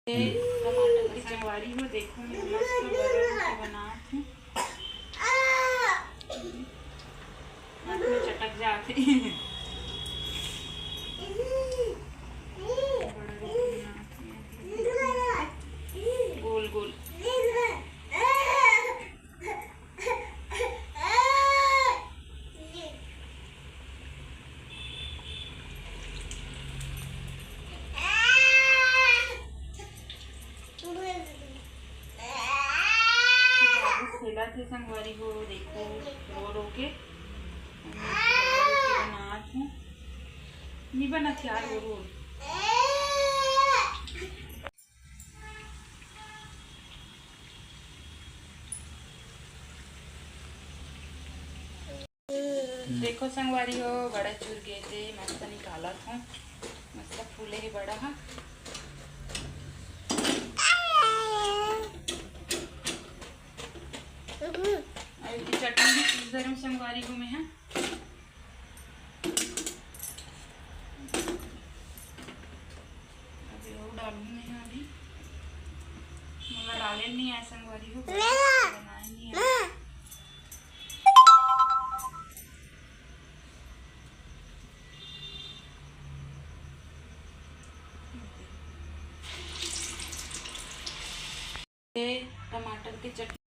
टमाटर की चंगवारी हो देखो मस्त बड़ा बना हाथ में चटक जाते गोल गोल खेला थे संगवारी को देखो रो रो के बनात हूँ नहीं बना यार रो रो देखो संगवारी हो बड़ा चूर गए थे मस्त निकाला था मस्त फूले ही बड़ा हा चटनी भी फ्रीजर में संगवारी को में है अभी वो डालूंगी मैं अभी मतलब डाले नहीं है संगवारी को बनाए नहीं है टमाटर की चटनी